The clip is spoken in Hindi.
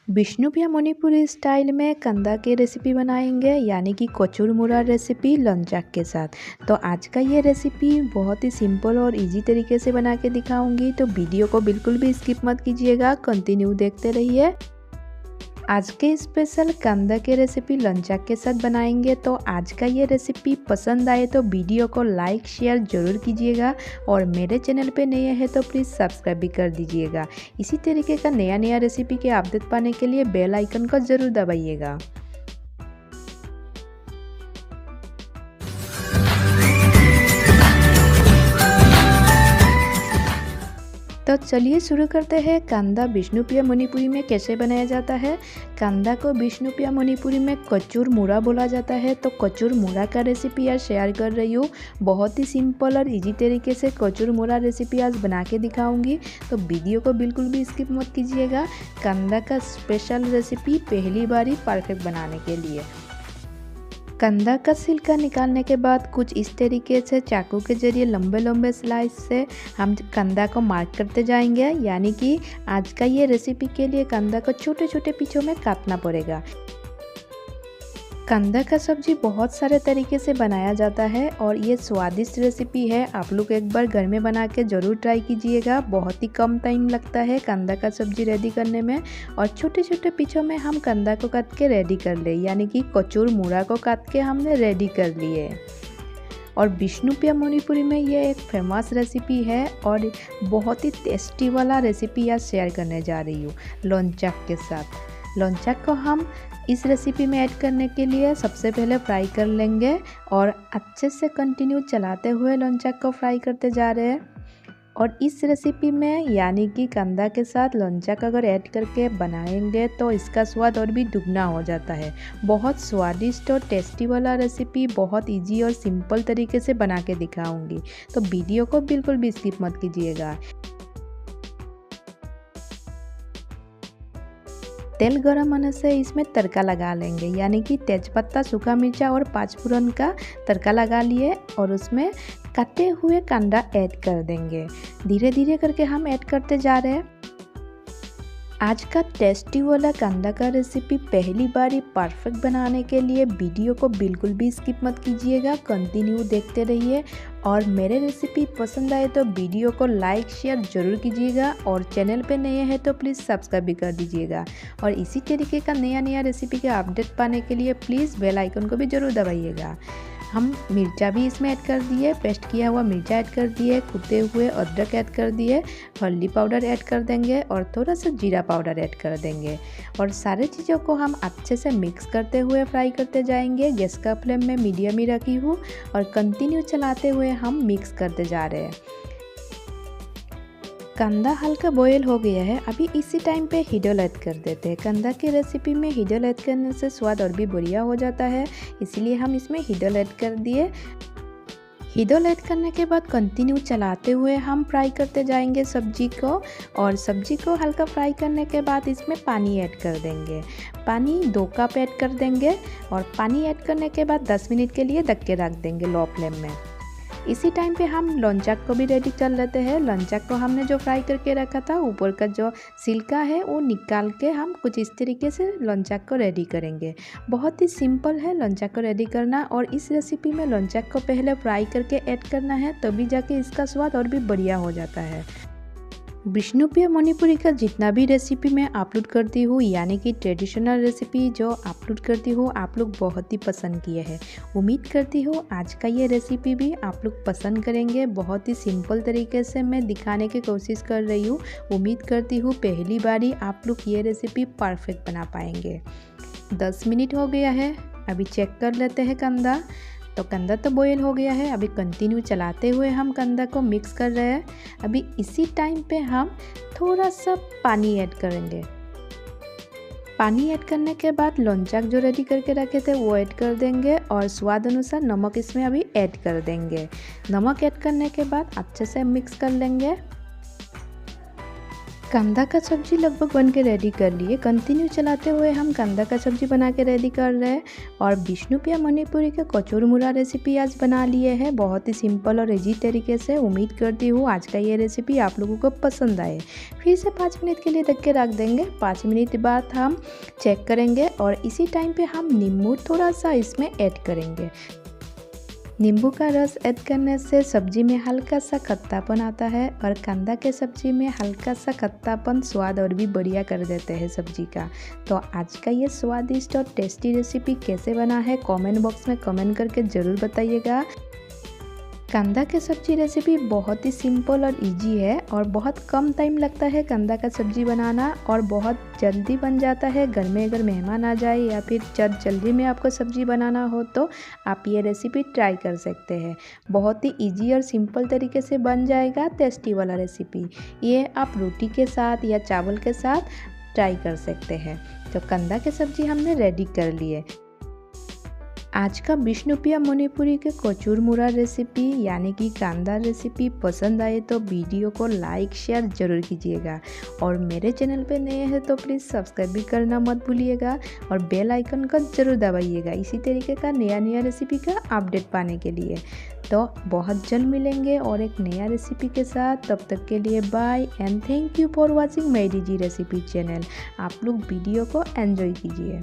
विष्णुप्रिया मणिपुरी स्टाइल में कंदा की रेसिपी बनाएंगे यानी कि कचुरमुरा रेसिपी लंचाक के साथ। तो आज का ये रेसिपी बहुत ही सिंपल और इजी तरीके से बना के दिखाऊंगी, तो वीडियो को बिल्कुल भी स्किप मत कीजिएगा, कंटिन्यू देखते रहिए। आज के स्पेशल कंदा की रेसिपी लंचाक के साथ बनाएंगे। तो आज का ये रेसिपी पसंद आए तो वीडियो को लाइक शेयर ज़रूर कीजिएगा और मेरे चैनल पे नए हैं तो प्लीज़ सब्सक्राइब भी कर दीजिएगा। इसी तरीके का नया रेसिपी के अपडेट पाने के लिए बेल आइकन को ज़रूर दबाइएगा। तो चलिए शुरू करते हैं। कंदा विष्णुप्रिया मणिपुरी में कैसे बनाया जाता है। कंदा को विष्णुप्रिया मणिपुरी में कचुरमुरा बोला जाता है। तो कचुरमुरा का रेसिपी आज शेयर कर रही हूँ। बहुत ही सिंपल और इजी तरीके से कचुरमुरा रेसिपी आज बना के दिखाऊंगी, तो वीडियो को बिल्कुल भी स्किप मत कीजिएगा। कंदा का स्पेशल रेसिपी पहली बार ही परफेक्ट बनाने के लिए। कंदा का छिलका निकालने के बाद कुछ इस तरीके से चाकू के जरिए लंबे स्लाइस से हम कंदा को मार्क करते जाएंगे, यानी कि आज का ये रेसिपी के लिए कंदा को छोटे छोटे पीछों में काटना पड़ेगा। कंदा का सब्जी बहुत सारे तरीके से बनाया जाता है और ये स्वादिष्ट रेसिपी है। आप लोग एक बार घर में बना के ज़रूर ट्राई कीजिएगा। बहुत ही कम टाइम लगता है कंदा का सब्जी रेडी करने में। और छोटे छोटे पीछों में हम कंदा को काट के रेडी कर ले, यानी कि कचुरमुरा को काट के हमने रेडी कर लिए। और विष्णुप्रिया मणिपुरी में ये एक फेमस रेसिपी है और बहुत ही टेस्टी वाला रेसिपी आज शेयर करने जा रही हूँ लंचाक के साथ। लंचाक को हम इस रेसिपी में ऐड करने के लिए सबसे पहले फ्राई कर लेंगे और अच्छे से कंटिन्यू चलाते हुए लंचाक को फ्राई करते जा रहे हैं। और इस रेसिपी में यानी कि कंदा के साथ लंचाक अगर ऐड करके बनाएंगे तो इसका स्वाद और भी दुगना हो जाता है। बहुत स्वादिष्ट और टेस्टी वाला रेसिपी बहुत इजी और सिंपल तरीके से बना के दिखाऊंगी, तो वीडियो को बिल्कुल भी स्किप मत कीजिएगा। तेल गरम होने से इसमें तड़का लगा लेंगे, यानी कि तेजपत्ता, सूखा मिर्चा और 5 फोरन का तड़का लगा लिए और उसमें कटे हुए कंदा ऐड कर देंगे। धीरे धीरे करके हम ऐड करते जा रहे हैं। आज का टेस्टी वाला कंदा का रेसिपी पहली बार ही परफेक्ट बनाने के लिए वीडियो को बिल्कुल भी स्किप मत कीजिएगा, कंटिन्यू देखते रहिए। और मेरे रेसिपी पसंद आए तो वीडियो को लाइक शेयर ज़रूर कीजिएगा और चैनल पे नए हैं तो प्लीज़ सब्सक्राइब भी कर दीजिएगा। और इसी तरीके का नया रेसिपी के अपडेट पाने के लिए प्लीज़ बेल आइकन को भी ज़रूर दबाइएगा। हम मिर्चा भी इसमें ऐड कर दिए, पेस्ट किया हुआ मिर्चा ऐड कर दिए, कुटे हुए अदरक ऐड कर दिए, हल्दी पाउडर ऐड कर देंगे और थोड़ा सा जीरा पाउडर ऐड कर देंगे। और सारे चीज़ों को हम अच्छे से मिक्स करते हुए फ्राई करते जाएंगे। गैस का फ्लेम में मीडियम ही रखी हूँ और कंटिन्यू चलाते हुए हम मिक्स करते जा रहे हैं। कंदा हल्का बॉयल हो गया है, अभी इसी टाइम पे हिडल ऐड कर देते हैं। कंदा की रेसिपी में हिडल ऐड करने से स्वाद और भी बढ़िया हो जाता है, इसलिए हम इसमें हिडल ऐड कर दिए। हिडल ऐड करने के बाद कंटिन्यू चलाते हुए हम फ्राई करते जाएंगे सब्जी को। और सब्जी को हल्का फ्राई करने के बाद इसमें पानी ऐड कर देंगे। पानी 2 कप ऐड कर देंगे और पानी ऐड करने के बाद 10 मिनट के लिए ढक के रख देंगे लो फ्लेम में। इसी टाइम पे हम लंचाक को भी रेडी कर लेते हैं। लंचाक को हमने जो फ्राई करके रखा था, ऊपर का जो छिलका है वो निकाल के हम कुछ इस तरीके से लंचाक को रेडी करेंगे। बहुत ही सिंपल है लंचाक को रेडी करना। और इस रेसिपी में लंचाक को पहले फ्राई करके ऐड करना है, तभी जाके इसका स्वाद और भी बढ़िया हो जाता है। विष्णुप्रिया मणिपुरी का जितना भी रेसिपी मैं अपलोड करती हूँ, यानी कि ट्रेडिशनल रेसिपी जो अपलोड करती हूँ, आप लोग बहुत ही पसंद किए हैं। उम्मीद करती हूँ आज का ये रेसिपी भी आप लोग पसंद करेंगे। बहुत ही सिंपल तरीके से मैं दिखाने की कोशिश कर रही हूँ। उम्मीद करती हूँ पहली बार ही आप लोग ये रेसिपी परफेक्ट बना पाएंगे। 10 मिनट हो गया है, अभी चेक कर लेते हैं कंदा। तो कंदा तो बॉयल हो गया है। अभी कंटिन्यू चलाते हुए हम कंदा को मिक्स कर रहे हैं। अभी इसी टाइम पे हम थोड़ा सा पानी ऐड करेंगे। पानी ऐड करने के बाद लंचाक जो रेडी करके रखे थे वो ऐड कर देंगे और स्वाद अनुसार नमक इसमें अभी ऐड कर देंगे। नमक ऐड करने के बाद अच्छे से मिक्स कर लेंगे। कंदा का सब्ज़ी लगभग बन के रेडी कर लिए। कंटिन्यू चलाते हुए हम कंदा का सब्ज़ी बना के रेडी कर रहे हैं और विष्णुप्रिया मणिपुरी के कचौर मुरा रेसिपी आज बना लिए हैं, बहुत ही सिंपल और इजी तरीके से। उम्मीद करती हूँ आज का ये रेसिपी आप लोगों को पसंद आए। फिर से 5 मिनट के लिए ढक के रख देंगे। 5 मिनट बाद हम चेक करेंगे और इसी टाइम पे हम नींबू थोड़ा सा इसमें ऐड करेंगे। नींबू का रस ऐड करने से सब्जी में हल्का सा खट्टापन आता है और कंदा के सब्जी में हल्का सा खट्टापन स्वाद और भी बढ़िया कर देते हैं सब्जी का। तो आज का ये स्वादिष्ट और टेस्टी रेसिपी कैसे बना है कमेंट बॉक्स में कमेंट करके ज़रूर बताइएगा। कंदा के सब्जी रेसिपी बहुत ही सिंपल और इजी है और बहुत कम टाइम लगता है कंदा का सब्जी बनाना और बहुत जल्दी बन जाता है। घर में अगर मेहमान आ जाए या फिर जल्दी में आपको सब्जी बनाना हो तो आप ये रेसिपी ट्राई कर सकते हैं। बहुत ही इजी और सिंपल तरीके से बन जाएगा टेस्टी वाला रेसिपी। ये आप रोटी के साथ या चावल के साथ ट्राई कर सकते हैं। तो कंदा के सब्जी हमने रेडी कर लिए। आज का विष्णुप्रिया मणिपुरी के कचौर मुरा रेसिपी यानी कि कांदा रेसिपी पसंद आए तो वीडियो को लाइक शेयर जरूर कीजिएगा और मेरे चैनल पे नए हैं तो प्लीज़ सब्सक्राइब भी करना मत भूलिएगा और बेल आइकन को ज़रूर दबाइएगा इसी तरीके का नया रेसिपी का अपडेट पाने के लिए। तो बहुत जल्द मिलेंगे और एक नया रेसिपी के साथ। तब तक के लिए bye and thank you for watching my DG recipe channel. आप लोग वीडियो को एंजॉय कीजिए।